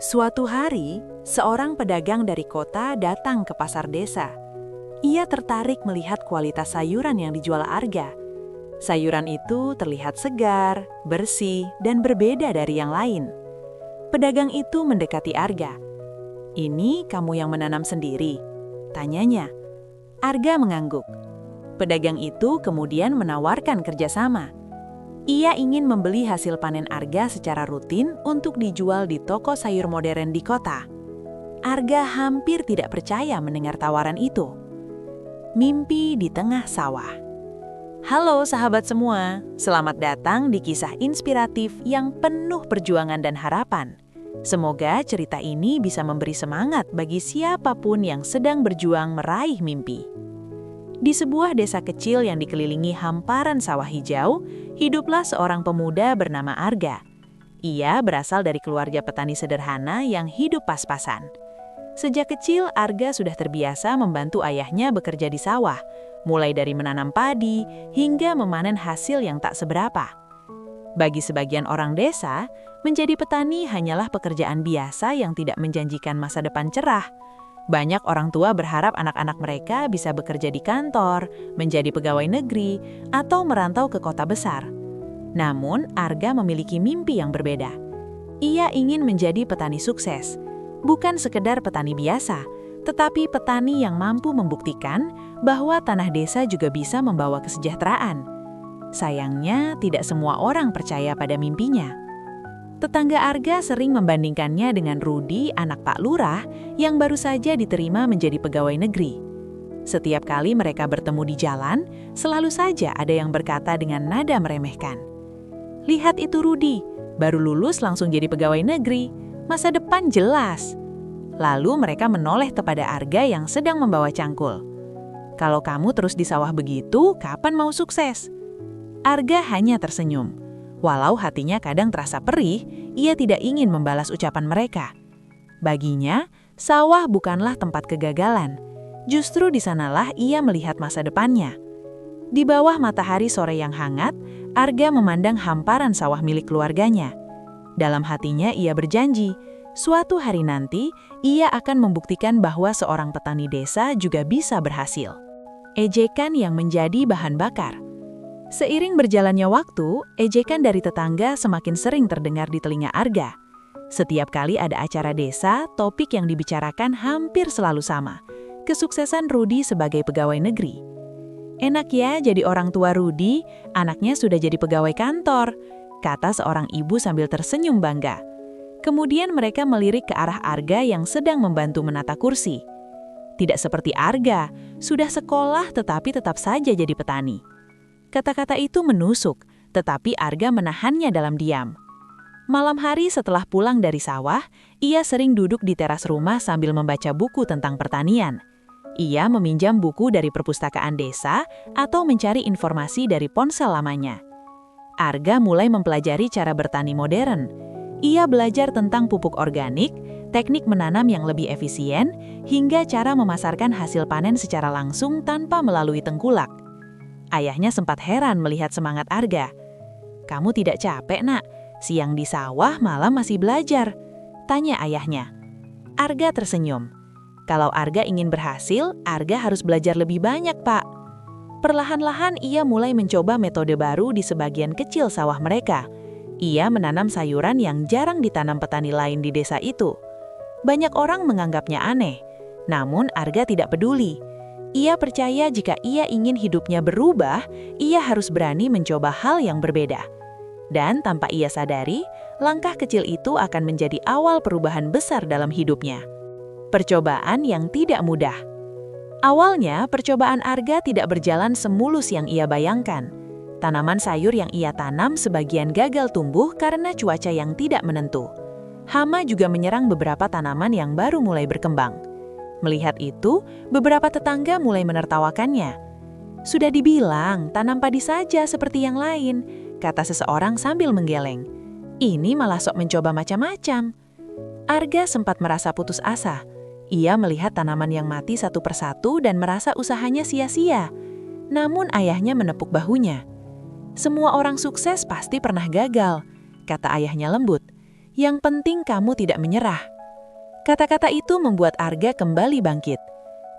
Suatu hari, seorang pedagang dari kota datang ke pasar desa. Ia tertarik melihat kualitas sayuran yang dijual Arga. Sayuran itu terlihat segar, bersih, dan berbeda dari yang lain. Pedagang itu mendekati Arga. "Ini kamu yang menanam sendiri?" tanyanya. Arga mengangguk. Pedagang itu kemudian menawarkan kerjasama. Ia ingin membeli hasil panen Arga secara rutin untuk dijual di toko sayur modern di kota. Arga hampir tidak percaya mendengar tawaran itu. Mimpi di tengah sawah. Halo sahabat semua, selamat datang di kisah inspiratif yang penuh perjuangan dan harapan. Semoga cerita ini bisa memberi semangat bagi siapapun yang sedang berjuang meraih mimpi. Di sebuah desa kecil yang dikelilingi hamparan sawah hijau, hiduplah seorang pemuda bernama Arga. Ia berasal dari keluarga petani sederhana yang hidup pas-pasan. Sejak kecil, Arga sudah terbiasa membantu ayahnya bekerja di sawah, mulai dari menanam padi hingga memanen hasil yang tak seberapa. Bagi sebagian orang desa, menjadi petani hanyalah pekerjaan biasa yang tidak menjanjikan masa depan cerah. Banyak orang tua berharap anak-anak mereka bisa bekerja di kantor, menjadi pegawai negeri, atau merantau ke kota besar. Namun, Arga memiliki mimpi yang berbeda. Ia ingin menjadi petani sukses, bukan sekedar petani biasa, tetapi petani yang mampu membuktikan bahwa tanah desa juga bisa membawa kesejahteraan. Sayangnya, tidak semua orang percaya pada mimpinya. Tetangga Arga sering membandingkannya dengan Rudi, anak Pak Lurah, yang baru saja diterima menjadi pegawai negeri. Setiap kali mereka bertemu di jalan, selalu saja ada yang berkata dengan nada meremehkan. "Lihat itu Rudi, baru lulus langsung jadi pegawai negeri, masa depan jelas." Lalu mereka menoleh kepada Arga yang sedang membawa cangkul. "Kalau kamu terus di sawah begitu, kapan mau sukses?" Arga hanya tersenyum. Walau hatinya kadang terasa perih, ia tidak ingin membalas ucapan mereka. Baginya, sawah bukanlah tempat kegagalan. Justru di sanalah ia melihat masa depannya. Di bawah matahari sore yang hangat, Arga memandang hamparan sawah milik keluarganya. Dalam hatinya ia berjanji, suatu hari nanti ia akan membuktikan bahwa seorang petani desa juga bisa berhasil. Ejekan yang menjadi bahan bakar. Seiring berjalannya waktu, ejekan dari tetangga semakin sering terdengar di telinga Arga. Setiap kali ada acara desa, topik yang dibicarakan hampir selalu sama. Kesuksesan Rudi sebagai pegawai negeri. "Enak ya jadi orang tua Rudi, anaknya sudah jadi pegawai kantor," kata seorang ibu sambil tersenyum bangga. Kemudian mereka melirik ke arah Arga yang sedang membantu menata kursi. Tidak seperti Arga, sudah sekolah tetapi tetap saja jadi petani. Kata-kata itu menusuk, tetapi Arga menahannya dalam diam. Malam hari setelah pulang dari sawah, ia sering duduk di teras rumah sambil membaca buku tentang pertanian. Ia meminjam buku dari perpustakaan desa atau mencari informasi dari ponsel lamanya. Arga mulai mempelajari cara bertani modern. Ia belajar tentang pupuk organik, teknik menanam yang lebih efisien, hingga cara memasarkan hasil panen secara langsung tanpa melalui tengkulak. Ayahnya sempat heran melihat semangat Arga. "Kamu tidak capek, Nak? Siang di sawah, malam masih belajar?" tanya ayahnya. Arga tersenyum. Kalau Arga ingin berhasil, Arga harus belajar lebih banyak, Pak. Perlahan-lahan ia mulai mencoba metode baru di sebagian kecil sawah mereka. Ia menanam sayuran yang jarang ditanam petani lain di desa itu. Banyak orang menganggapnya aneh, namun Arga tidak peduli. Ia percaya jika ia ingin hidupnya berubah, ia harus berani mencoba hal yang berbeda. Dan tanpa ia sadari, langkah kecil itu akan menjadi awal perubahan besar dalam hidupnya. Percobaan yang tidak mudah. Awalnya, percobaan Arga tidak berjalan semulus yang ia bayangkan. Tanaman sayur yang ia tanam sebagian gagal tumbuh karena cuaca yang tidak menentu. Hama juga menyerang beberapa tanaman yang baru mulai berkembang. Melihat itu, beberapa tetangga mulai menertawakannya. "Sudah dibilang, tanam padi saja seperti yang lain," kata seseorang sambil menggeleng. "Ini malah sok mencoba macam-macam." Arga sempat merasa putus asa. Ia melihat tanaman yang mati satu persatu dan merasa usahanya sia-sia. Namun ayahnya menepuk bahunya. "Semua orang sukses pasti pernah gagal," kata ayahnya lembut. "Yang penting kamu tidak menyerah." Kata-kata itu membuat Arga kembali bangkit.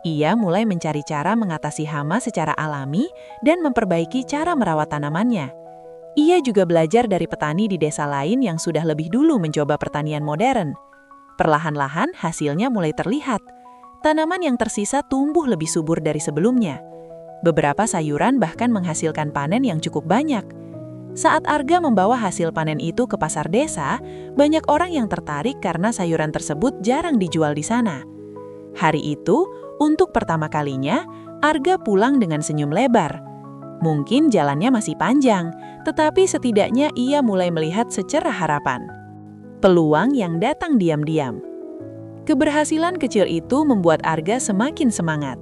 Ia mulai mencari cara mengatasi hama secara alami dan memperbaiki cara merawat tanamannya. Ia juga belajar dari petani di desa lain yang sudah lebih dulu mencoba pertanian modern. Perlahan-lahan hasilnya mulai terlihat. Tanaman yang tersisa tumbuh lebih subur dari sebelumnya. Beberapa sayuran bahkan menghasilkan panen yang cukup banyak. Saat Arga membawa hasil panen itu ke pasar desa, banyak orang yang tertarik karena sayuran tersebut jarang dijual di sana. Hari itu, untuk pertama kalinya, Arga pulang dengan senyum lebar. Mungkin jalannya masih panjang, tetapi setidaknya ia mulai melihat secerah harapan. Peluang yang datang diam-diam. Keberhasilan kecil itu membuat Arga semakin semangat.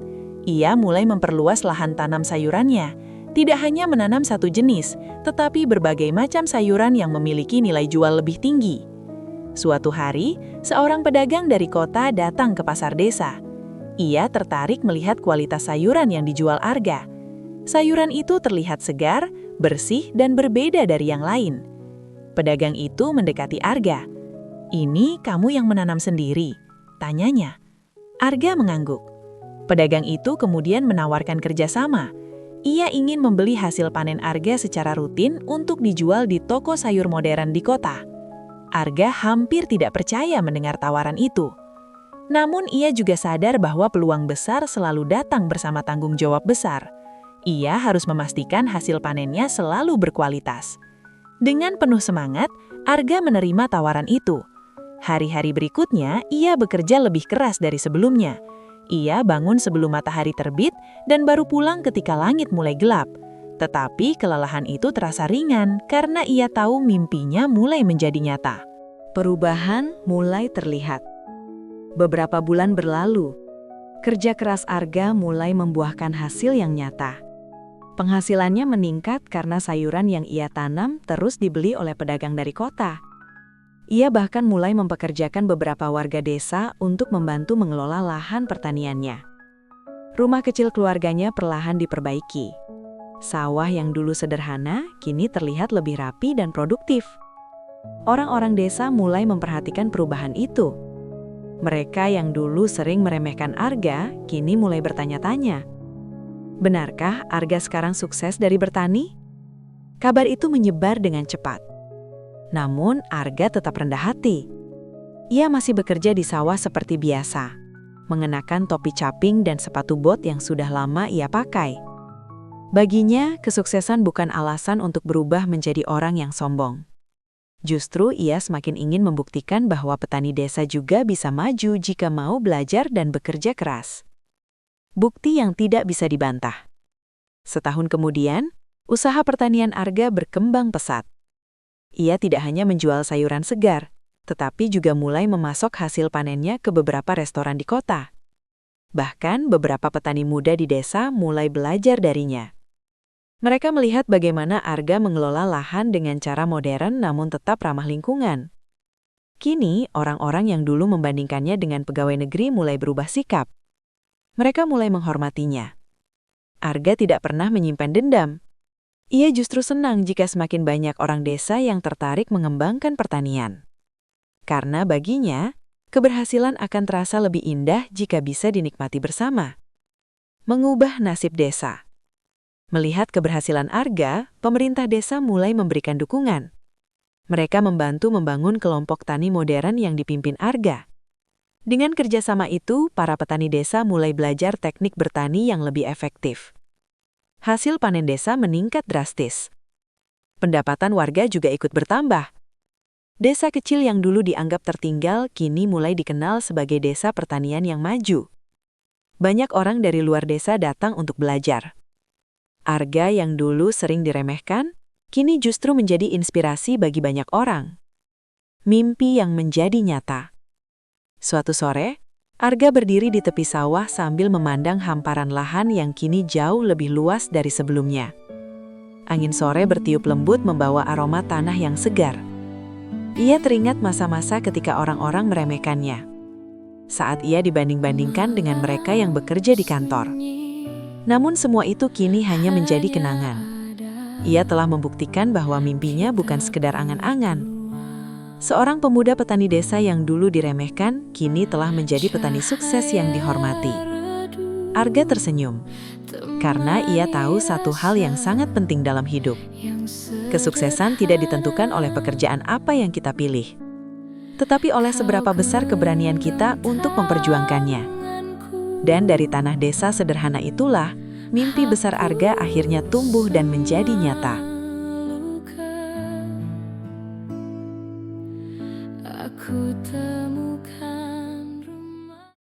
Ia mulai memperluas lahan tanam sayurannya. Tidak hanya menanam satu jenis, tetapi berbagai macam sayuran yang memiliki nilai jual lebih tinggi. Suatu hari, seorang pedagang dari kota datang ke pasar desa. Ia tertarik melihat kualitas sayuran yang dijual Arga. Sayuran itu terlihat segar, bersih, dan berbeda dari yang lain. Pedagang itu mendekati Arga. "Ini kamu yang menanam sendiri?" tanyanya. Arga mengangguk. Pedagang itu kemudian menawarkan kerjasama. Ia ingin membeli hasil panen Arga secara rutin untuk dijual di toko sayur modern di kota. Arga hampir tidak percaya mendengar tawaran itu. Namun ia juga sadar bahwa peluang besar selalu datang bersama tanggung jawab besar. Ia harus memastikan hasil panennya selalu berkualitas. Dengan penuh semangat, Arga menerima tawaran itu. Hari-hari berikutnya, ia bekerja lebih keras dari sebelumnya. Ia bangun sebelum matahari terbit dan baru pulang ketika langit mulai gelap. Tetapi kelelahan itu terasa ringan karena ia tahu mimpinya mulai menjadi nyata. Perubahan mulai terlihat. Beberapa bulan berlalu, kerja keras Arga mulai membuahkan hasil yang nyata. Penghasilannya meningkat karena sayuran yang ia tanam terus dibeli oleh pedagang dari kota. Ia bahkan mulai mempekerjakan beberapa warga desa untuk membantu mengelola lahan pertaniannya. Rumah kecil keluarganya perlahan diperbaiki. Sawah yang dulu sederhana kini terlihat lebih rapi dan produktif. Orang-orang desa mulai memperhatikan perubahan itu. Mereka yang dulu sering meremehkan Arga kini mulai bertanya-tanya, benarkah Arga sekarang sukses dari bertani? Kabar itu menyebar dengan cepat. Namun Arga tetap rendah hati. Ia masih bekerja di sawah seperti biasa, mengenakan topi caping dan sepatu bot yang sudah lama ia pakai. Baginya, kesuksesan bukan alasan untuk berubah menjadi orang yang sombong. Justru ia semakin ingin membuktikan bahwa petani desa juga bisa maju jika mau belajar dan bekerja keras. Bukti yang tidak bisa dibantah. Setahun kemudian, usaha pertanian Arga berkembang pesat. Ia tidak hanya menjual sayuran segar, tetapi juga mulai memasok hasil panennya ke beberapa restoran di kota. Bahkan beberapa petani muda di desa mulai belajar darinya. Mereka melihat bagaimana Arga mengelola lahan dengan cara modern namun tetap ramah lingkungan. Kini, orang-orang yang dulu membandingkannya dengan pegawai negeri mulai berubah sikap. Mereka mulai menghormatinya. Arga tidak pernah menyimpan dendam. Ia justru senang jika semakin banyak orang desa yang tertarik mengembangkan pertanian. Karena baginya, keberhasilan akan terasa lebih indah jika bisa dinikmati bersama. Mengubah nasib desa. Melihat keberhasilan Arga, pemerintah desa mulai memberikan dukungan. Mereka membantu membangun kelompok tani modern yang dipimpin Arga. Dengan kerjasama itu, para petani desa mulai belajar teknik bertani yang lebih efektif. Hasil panen desa meningkat drastis. Pendapatan warga juga ikut bertambah. Desa kecil yang dulu dianggap tertinggal kini mulai dikenal sebagai desa pertanian yang maju. Banyak orang dari luar desa datang untuk belajar. Arga yang dulu sering diremehkan, kini justru menjadi inspirasi bagi banyak orang. Mimpi yang menjadi nyata. Suatu sore, Arga berdiri di tepi sawah sambil memandang hamparan lahan yang kini jauh lebih luas dari sebelumnya. Angin sore bertiup lembut membawa aroma tanah yang segar. Ia teringat masa-masa ketika orang-orang meremehkannya. Saat ia dibanding-bandingkan dengan mereka yang bekerja di kantor. Namun semua itu kini hanya menjadi kenangan. Ia telah membuktikan bahwa mimpinya bukan sekedar angan-angan. Seorang pemuda petani desa yang dulu diremehkan, kini telah menjadi petani sukses yang dihormati. Arga tersenyum, karena ia tahu satu hal yang sangat penting dalam hidup. Kesuksesan tidak ditentukan oleh pekerjaan apa yang kita pilih, tetapi oleh seberapa besar keberanian kita untuk memperjuangkannya. Dan dari tanah desa sederhana itulah, mimpi besar Arga akhirnya tumbuh dan menjadi nyata.